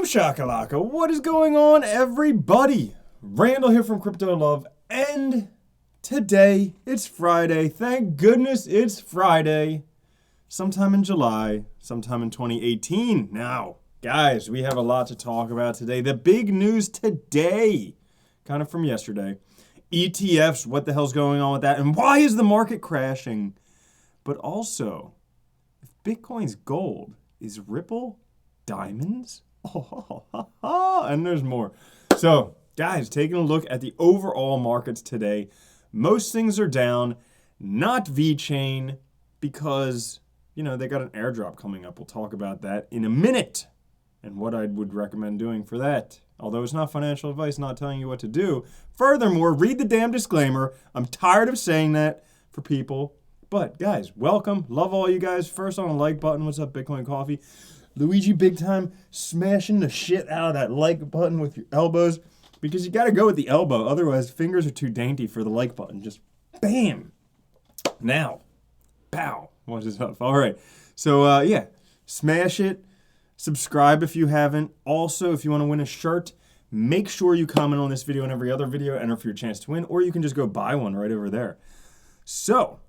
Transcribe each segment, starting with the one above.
Boom shakalaka. What is going on, everybody? Randall here from Crypto Love, and today it's Friday. Thank goodness it's Friday. Sometime in July, sometime in 2018. Now, guys, we have a lot to talk about today. The big news today, kind of from yesterday. ETFs, what the hell's going on with that, and why is the market crashing? But also, if Bitcoin's gold, is Ripple diamonds? And there's more. So, guys, taking a look at the overall markets today, most things are down, not Vechain, because, you know, they got an airdrop coming up. We'll talk about that in a minute and what I would recommend doing for that. Although it's not financial advice, not telling you what to do. Furthermore, read the damn disclaimer. I'm tired of saying that for people. But, guys, welcome. Love all you guys. First on the like button. What's up, Bitcoin Coffee? Luigi big time smashing the shit out of that like button with your elbows, because you got to go with the elbow. Otherwise, fingers are too dainty for the like button. Just bam. Now, pow. What is up? All right. So, yeah, smash it. Subscribe if you haven't. Also, if you want to win a shirt, make sure you comment on this video and every other video, enter for your chance to win, or you can just go buy one right over there. So,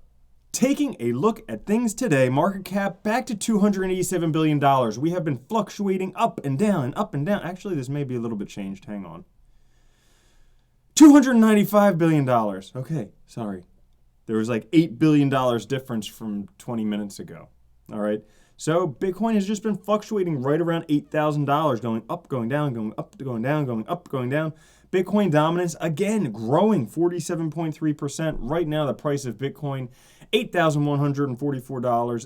taking a look at things today, market cap back to $287 billion. We have been fluctuating up and down and up and down. Actually, this may be a little bit changed. Hang on. $295 billion. Okay, sorry. There was like $8 billion difference from 20 minutes ago. All right. So Bitcoin has just been fluctuating right around $8,000, going up, going down, going up, going down, going up, going down. Bitcoin dominance, again, growing 47.3%. Right now, the price of Bitcoin, $8,144.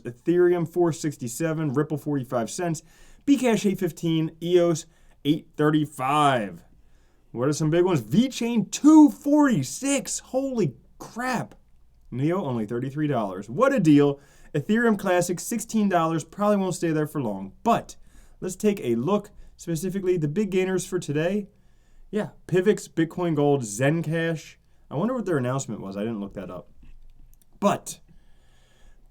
Ethereum, $467. Ripple, 45 cents. Bcash, $815. EOS, $835. What are some big ones? Vechain, $246. Holy crap. Neo, only $33. What a deal. Ethereum Classic, $16. Probably won't stay there for long. But let's take a look, specifically the big gainers for today. Yeah, Pivx, Bitcoin Gold, Zencash. I wonder what their announcement was. I didn't look that up. But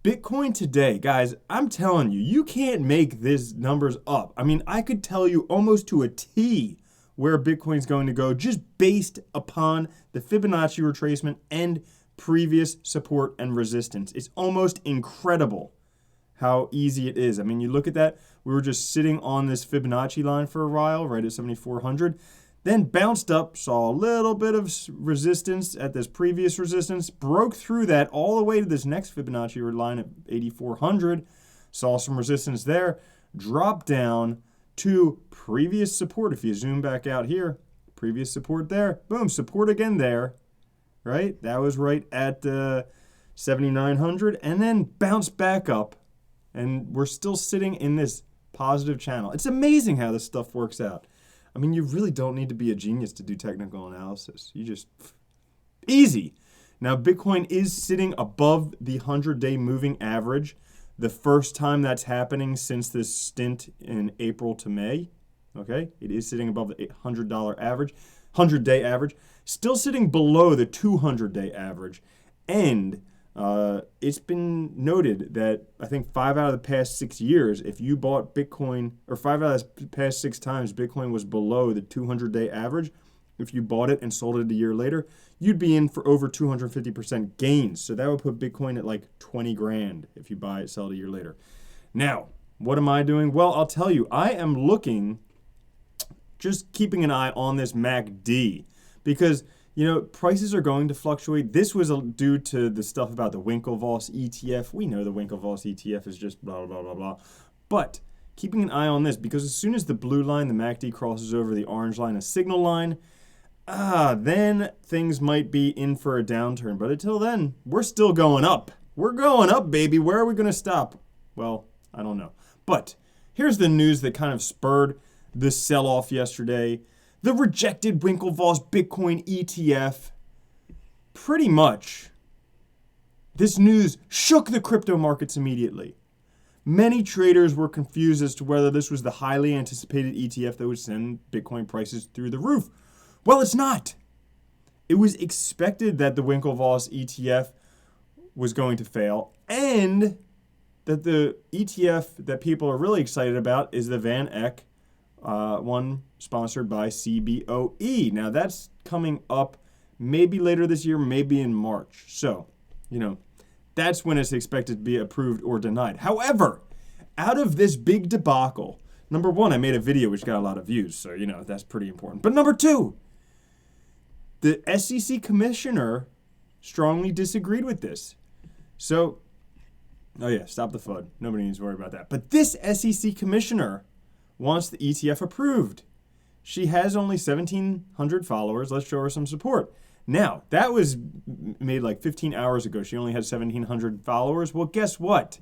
Bitcoin today, guys, I'm telling you, you can't make these numbers up. I mean, I could tell you almost to a T where Bitcoin's going to go just based upon the Fibonacci retracement and previous support and resistance. It's almost incredible how easy it is. I mean, you look at that. We were just sitting on this Fibonacci line for a while, right at 7,400. Then bounced up, saw a little bit of resistance at this previous resistance, broke through that all the way to this next Fibonacci line at 8,400, saw some resistance there, dropped down to previous support. If you zoom back out here, previous support there, boom, support again there, right? That was right at 7,900, and then bounced back up, and we're still sitting in this positive channel. It's amazing how this stuff works out. I mean, you really don't need to be a genius to do technical analysis. You just, easy. Now, Bitcoin is sitting above the 100-day moving average. The first time that's happening since this stint in April to May. Okay, it is sitting above the $100 average, 100-day average. Still sitting below the 200-day average. And it's been noted that I think 5 out of the past 6 years, if you bought Bitcoin, or 5 out of the past 6 times Bitcoin was below the 200-day average, if you bought it and sold it a year later, you'd be in for over 250% gains. So that would put Bitcoin at like 20 grand if you buy it, sell it a year later. Now, what am I doing? Well, I'll tell you, I am looking, just keeping an eye on this MACD, because you know, prices are going to fluctuate. This was due to the stuff about the Winklevoss ETF. We know the Winklevoss ETF is just blah, blah, blah, blah. But keeping an eye on this, because as soon as the blue line, the MACD, crosses over the orange line, a signal line, then things might be in for a downturn. But until then, we're still going up. We're going up, baby. Where are we going to stop? Well, I don't know. But here's the news that kind of spurred the sell-off yesterday. The rejected Winklevoss Bitcoin ETF. Pretty much, this news shook the crypto markets immediately. Many traders were confused as to whether this was the highly anticipated ETF that would send Bitcoin prices through the roof. Well, it's not. It was expected that the Winklevoss ETF was going to fail, and that the ETF that people are really excited about is the Van Eck one sponsored by CBOE. Now, that's coming up maybe later this year, maybe in March. So, that's when it's expected to be approved or denied. However, out of this big debacle, number one, I made a video which got a lot of views, so, that's pretty important. But number two, the SEC commissioner strongly disagreed with this. So, oh yeah, stop the FUD. Nobody needs to worry about that. But this SEC commissioner wants the ETF approved. She has only 1,700 followers. Let's show her some support. Now, that was made like 15 hours ago. She only had 1,700 followers. Well, guess what?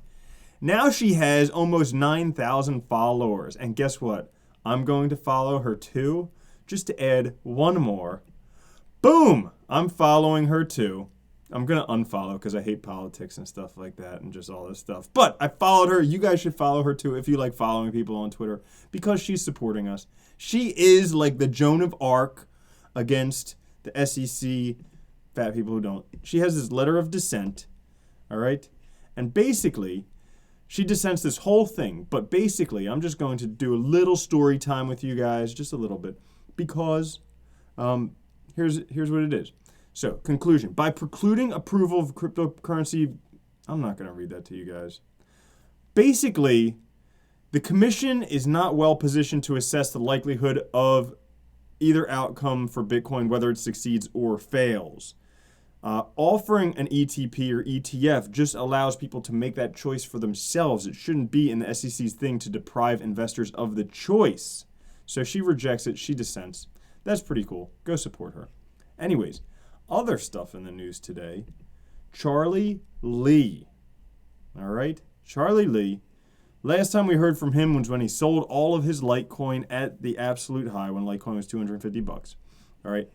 Now she has almost 9,000 followers. And guess what? I'm going to follow her too, just to add one more. Boom! I'm following her too. I'm going to unfollow because I hate politics and stuff like that and just all this stuff. But I followed her. You guys should follow her too if you like following people on Twitter because she's supporting us. She is like the Joan of Arc against the SEC, fat people who don't. She has this letter of dissent, all right? And basically, she dissents this whole thing. But basically, I'm just going to do a little story time with you guys, just a little bit, because here's what it is. So, conclusion. By precluding approval of cryptocurrency, I'm not going to read that to you guys. Basically, the commission is not well positioned to assess the likelihood of either outcome for Bitcoin, whether it succeeds or fails. Offering an ETP or ETF just allows people to make that choice for themselves. It shouldn't be in the SEC's thing to deprive investors of the choice. So she rejects it. She dissents. That's pretty cool. Go support her. Anyways, other stuff in the news today. Charlie Lee. All right? Charlie Lee. Last time we heard from him was when he sold all of his Litecoin at the absolute high when Litecoin was $250. All right?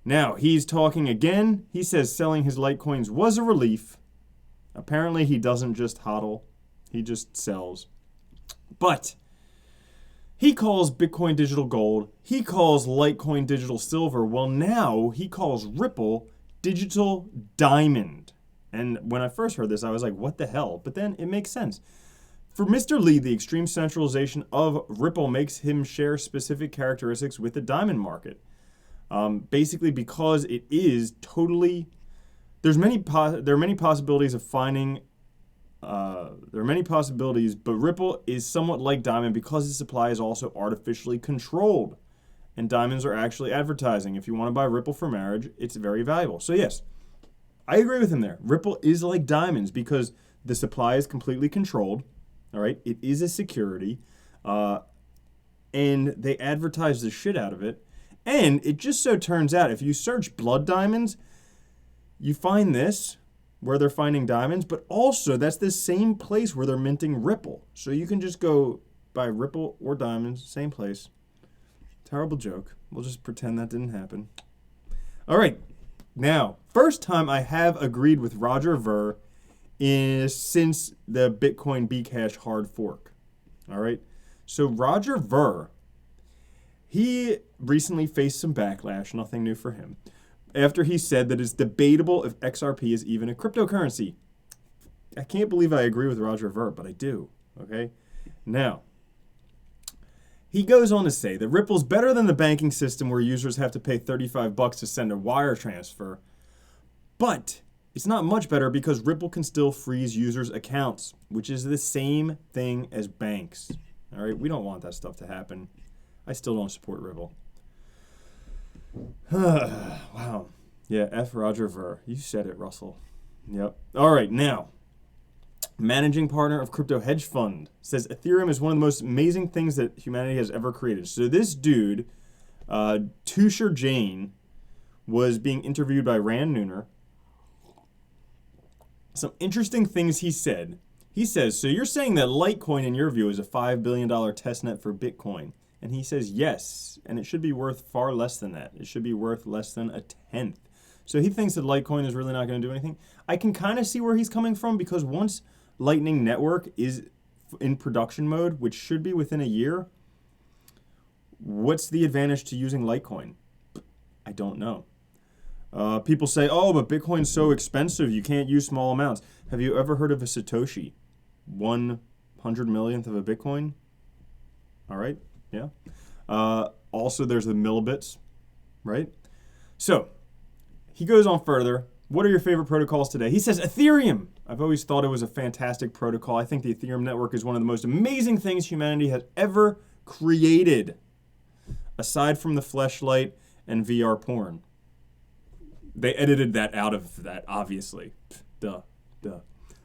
Now, he's talking again. He says selling his Litecoins was a relief. Apparently, he doesn't just hodl. He just sells. But he calls Bitcoin digital gold. He calls Litecoin digital silver. Well, now he calls Ripple digital diamond. And when I first heard this, I was like, what the hell? But then it makes sense. For Mr. Lee, the extreme centralization of Ripple makes him share specific characteristics with the diamond market. Basically because it is totally, there are many possibilities of finding, there are many possibilities, but Ripple is somewhat like diamond because its supply is also artificially controlled. And diamonds are actually advertising. If you want to buy Ripple for marriage, it's very valuable. So yes, I agree with him there. Ripple is like diamonds because the supply is completely controlled. All right, it is a security, and they advertise the shit out of it. And it just so turns out, if you search blood diamonds, you find this, where they're finding diamonds, but also that's the same place where they're minting Ripple. So you can just go buy Ripple or diamonds, same place. Terrible joke. We'll just pretend that didn't happen. All right, now, first time I have agreed with Roger Ver since the Bitcoin Bcash hard fork. All right, so Roger Ver, he recently faced some backlash, nothing new for him, after he said that it's debatable if XRP is even a cryptocurrency. I can't believe I agree with Roger Ver, but I do, okay? Now, he goes on to say that Ripple's better than the banking system where users have to pay $35 to send a wire transfer, but it's not much better because Ripple can still freeze users' accounts, which is the same thing as banks, all right? We don't want that stuff to happen. I still don't support Ripple. Wow. Yeah, F. Roger Ver. You said it, Russell. Yep. All right, now, managing partner of crypto hedge fund says Ethereum is one of the most amazing things that humanity has ever created. So this dude, Tushar Jain, was being interviewed by Rand Nooner. Some interesting things he said. He says, so you're saying that Litecoin, in your view, is a $5 billion testnet for Bitcoin. And he says, yes, and it should be worth far less than that. It should be worth less than a tenth. So he thinks that Litecoin is really not going to do anything. I can kind of see where he's coming from because once Lightning Network is in production mode, which should be within a year, what's the advantage to using Litecoin? I don't know. People say, oh, but Bitcoin's so expensive, you can't use small amounts. Have you ever heard of a Satoshi? 1/100 millionth of a Bitcoin? All right. Yeah. Also, there's the millibits, right? So he goes on further. What are your favorite protocols today? He says Ethereum. I've always thought it was a fantastic protocol. I think the Ethereum network is one of the most amazing things humanity has ever created, aside from the fleshlight and VR porn. They edited that out of that, obviously. Duh.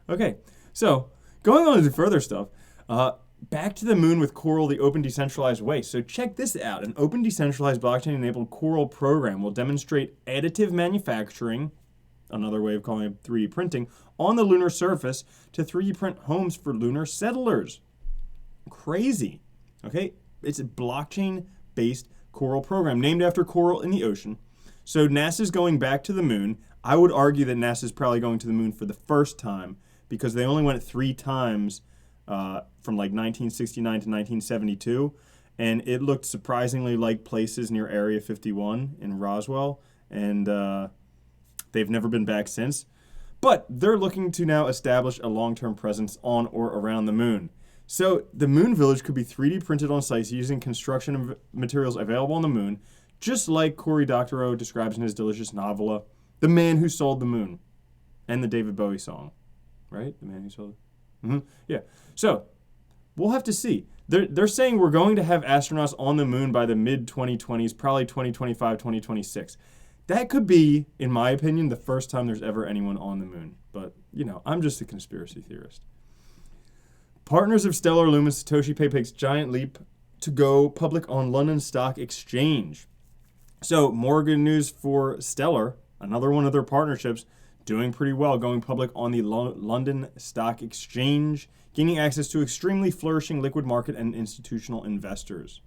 Okay, so going on to further stuff. Back to the moon with Coral, the open decentralized way. So check this out. An open decentralized blockchain-enabled Coral program will demonstrate additive manufacturing, another way of calling it 3D printing, on the lunar surface to 3D print homes for lunar settlers. Crazy. Okay? It's a blockchain-based Coral program named after coral in the ocean. So NASA's going back to the moon. I would argue that NASA's probably going to the moon for the first time because they only went 3 times from like 1969 to 1972, and it looked surprisingly like places near Area 51 in Roswell, and they've never been back since. But they're looking to now establish a long-term presence on or around the moon. So the moon village could be 3D printed on sites using construction materials available on the moon, just like Cory Doctorow describes in his delicious novella, The Man Who Sold the Moon, and the David Bowie song, right? The Man Who Sold it. Mm-hmm. Yeah. So we'll have to see. They're saying we're going to have astronauts on the moon by the mid-2020s, probably 2025, 2026. That could be, in my opinion, the first time there's ever anyone on the moon. But, I'm just a conspiracy theorist. Partners of Stellar Lumens, SatoshiPay takes giant leap to go public on London Stock Exchange. So, more good news for Stellar, another one of their partnerships, doing pretty well, going public on the London Stock Exchange, gaining access to extremely flourishing liquid market and institutional investors.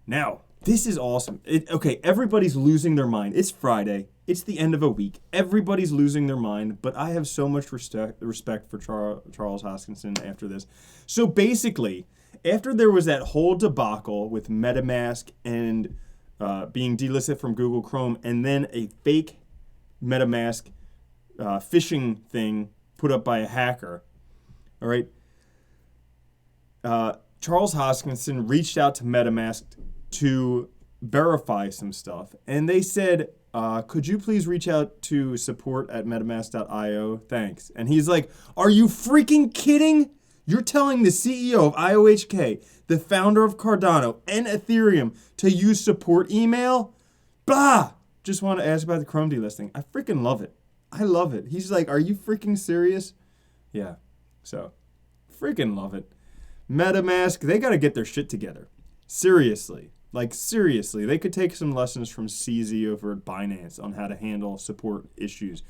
Now, this is awesome. Okay, everybody's losing their mind. It's Friday. It's the end of a week. Everybody's losing their mind, but I have so much respect for Charles Hoskinson after this. So basically, after there was that whole debacle with MetaMask and being delisted from Google Chrome, and then a fake MetaMask phishing thing put up by a hacker, all right, Charles Hoskinson reached out to MetaMask to verify some stuff, and they said, could you please reach out to support@metamask.io? Thanks. And he's like, are you freaking kidding? You're telling the CEO of IOHK, the founder of Cardano and Ethereum, to use support email? Bah! Just want to ask about the Chrome delisting. I freaking love it. I love it. He's like, are you freaking serious? Yeah. So, freaking love it. MetaMask, they got to get their shit together. Seriously. Like, seriously. They could take some lessons from CZ over at Binance on how to handle support issues.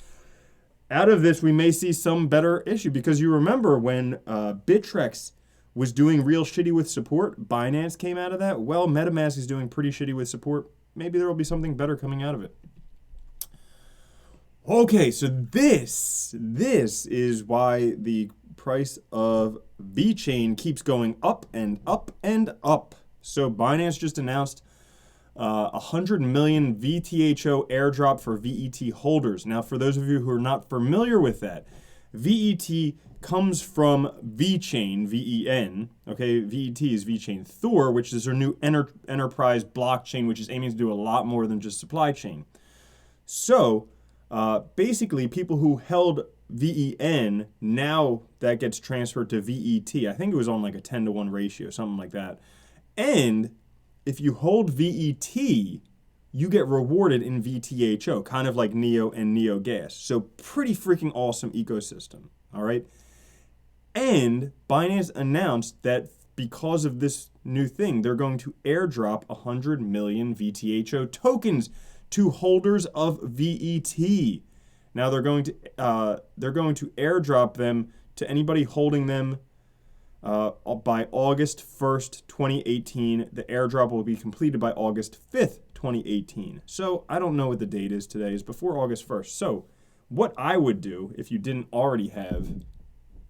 Out of this, we may see some better issue, because you remember when Bittrex was doing real shitty with support, Binance came out of that. Well, MetaMask is doing pretty shitty with support. Maybe there will be something better coming out of it. Okay, so this is why the price of Vechain keeps going up and up and up. So Binance just announced 100 million VTHO airdrop for VET holders. Now, for those of you who are not familiar with that, VET comes from Vechain, V-E-N. Okay, VET is Vechain Thor, which is their new enterprise blockchain, which is aiming to do a lot more than just supply chain. So, basically, people who held VEN, now that gets transferred to VET. I think it was on like a 10-to-1 ratio, something like that. And if you hold VET, you get rewarded in VTHO, kind of like NEO and NEO Gas. So pretty freaking awesome ecosystem, all right? And Binance announced that because of this new thing, they're going to airdrop 100 million VTHO tokens to holders of VET. Now they're going to airdrop them to anybody holding them by August 1st, 2018. The airdrop will be completed by August 5th, 2018. So I don't know what the date is today. It's before August 1st. So what I would do if you didn't already have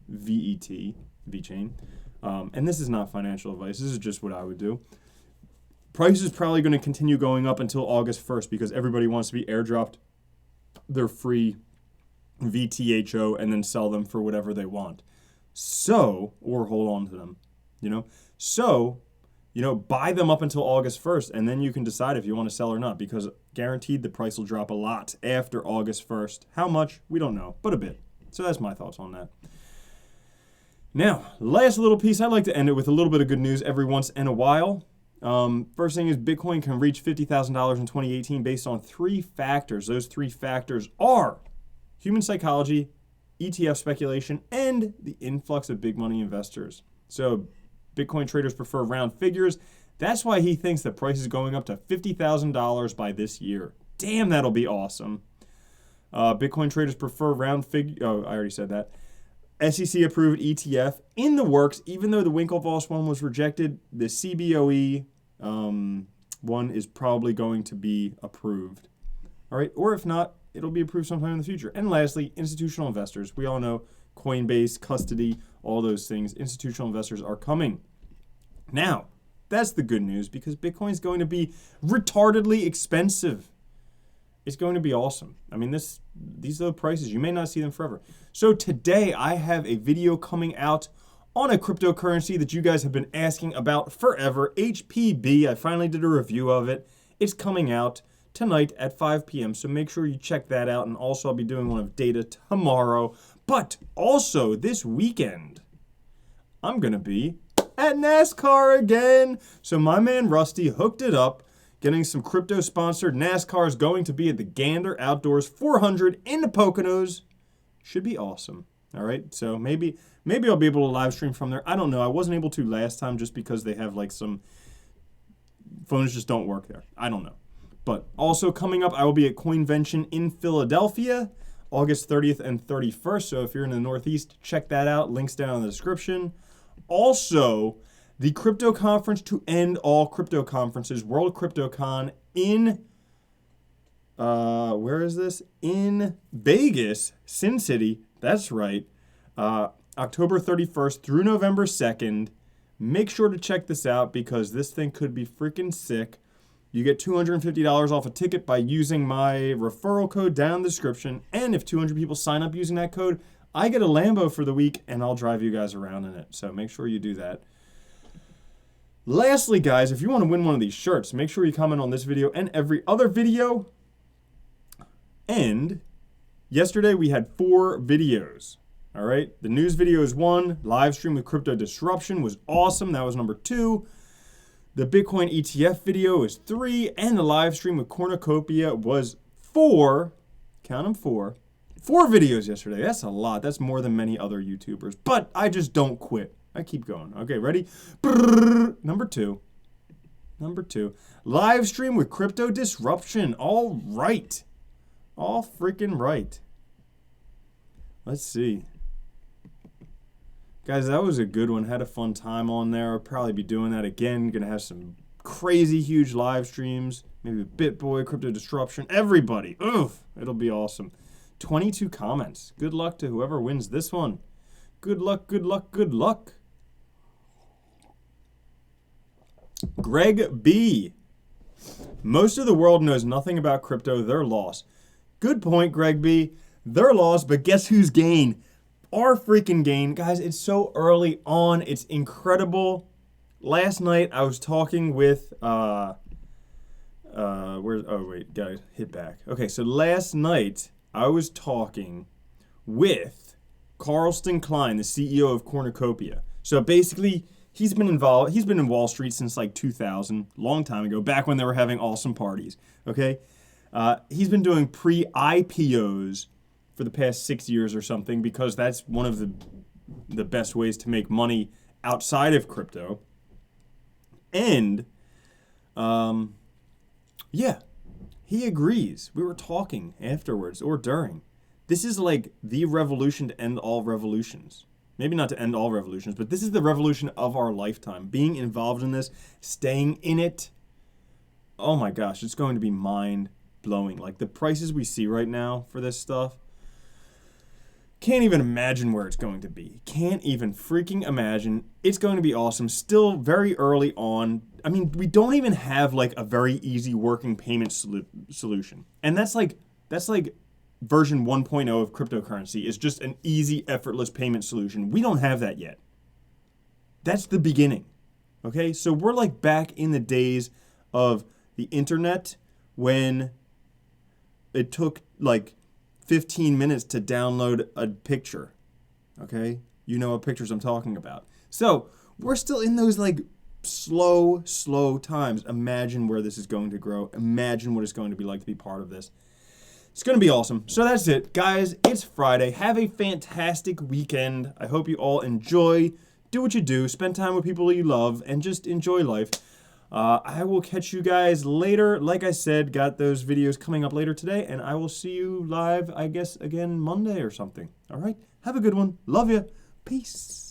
Vechain, and this is not financial advice, this is just what I would do. Price is probably going to continue going up until August 1st because everybody wants to be airdropped their free VTHO and then sell them for whatever they want. So, or hold on to them, So, buy them up until August 1st, and then you can decide if you want to sell or not, because guaranteed the price will drop a lot after August 1st. How much? We don't know, but a bit. So that's my thoughts on that. Now, last little piece, I'd like to end it with a little bit of good news every once in a while. First thing is Bitcoin can reach $50,000 in 2018 based on 3 factors. Those 3 factors are human psychology, ETF speculation, and the influx of big money investors. So Bitcoin traders prefer round figures. That's why he thinks the price is going up to $50,000 by this year. Damn, that'll be awesome. Bitcoin traders prefer round figure. Oh, I already said that. SEC approved ETF in the works, even though the Winklevoss one was rejected. The CBOE one is probably going to be approved. All right, or if not, it'll be approved sometime in the future. And lastly, institutional investors. We all know Coinbase, custody, all those things. Institutional investors are coming. Now, that's the good news, because Bitcoin is going to be retardedly expensive. It's going to be awesome. I mean, these are the prices. You may not see them forever. So today I have a video coming out on a cryptocurrency that you guys have been asking about forever, HPB. I finally did a review of it. It's coming out tonight at 5 p.m. So make sure you check that out. And also I'll be doing one of data tomorrow. But also this weekend, I'm going to be at NASCAR again. So my man Rusty hooked it up, getting some crypto sponsored. NASCAR is going to be at the Gander Outdoors 400 in the Poconos. Should be awesome. All right. So maybe I'll be able to live stream from there. I don't know. I wasn't able to last time just because they have like some phones just don't work there. I don't know. But also coming up, I will be at Coinvention in Philadelphia, August 30th and 31st. So if you're in the Northeast, check that out. Links down in the description. Also, the crypto conference to end all crypto conferences, World CryptoCon in, where is this? In Vegas, Sin City. That's right. October 31st through November 2nd. Make sure to check this out because this thing could be freaking sick. You get $250 off a ticket by using my referral code down in the description. And if 200 people sign up using that code, I get a Lambo for the week and I'll drive you guys around in it. So make sure you do that. Lastly, guys, if you want to win one of these shirts, make sure you comment on this video and every other video. And yesterday we had 4 videos. All right. The news video is 1. Live stream with crypto disruption was awesome. That was number 2. The Bitcoin ETF video is 3. And the live stream with Cornucopia was 4. Count them 4. 4 videos yesterday. That's a lot. That's more than many other YouTubers. But I just don't quit. I keep going. Okay, ready? Number 2. Number 2. Live stream with crypto disruption. All right. All freaking right. Let's see. Guys, that was a good one. Had a fun time on there. I'll probably be doing that again. Gonna have some crazy huge live streams. Maybe BitBoy, crypto disruption. Everybody. Oof. It'll be awesome. 22 comments. Good luck to whoever wins this one. Good luck, good luck, good luck. Greg B. Most of the world knows nothing about crypto. They're lost. Good point, Greg B. They're lost, but guess who's gain? Our freaking gain. Guys, it's so early on. It's incredible. Last night, I was talking with, oh, wait, guys, hit back. Okay, so last night, I was talking with Carlston Klein, the CEO of Cornucopia. So basically, he's been in Wall Street since like 2000, long time ago, back when they were having awesome parties, okay? He's been doing pre-IPOs for the past 6 years or something because that's one of the best ways to make money outside of crypto. And, yeah, he agrees. We were talking afterwards or during. This is like the revolution to end all revolutions. Maybe not to end all revolutions, but this is the revolution of our lifetime. Being involved in this, staying in it. Oh my gosh, it's going to be mind-blowing. Like the prices we see right now for this stuff, can't even imagine where it's going to be. Can't even freaking imagine. It's going to be awesome. Still very early on. I mean, we don't even have like a very easy working payment solution. And that's like version 1.0 of cryptocurrency is just an easy, effortless payment solution. We don't have that yet. That's the beginning. Okay, so we're like back in the days of the internet when it took like 15 minutes to download a picture. Okay, you know what pictures I'm talking about. So we're still in those like slow times. Imagine where this is going to grow. Imagine what it's going to be like to be part of this. It's going to be awesome. So that's it, guys. It's Friday. Have a fantastic weekend. I hope you all enjoy. Do what you do. Spend time with people you love and just enjoy life. I will catch you guys later. Like I said, got those videos coming up later today, and I will see you live, I guess, again Monday or something. All right? Have a good one. Love you. Peace.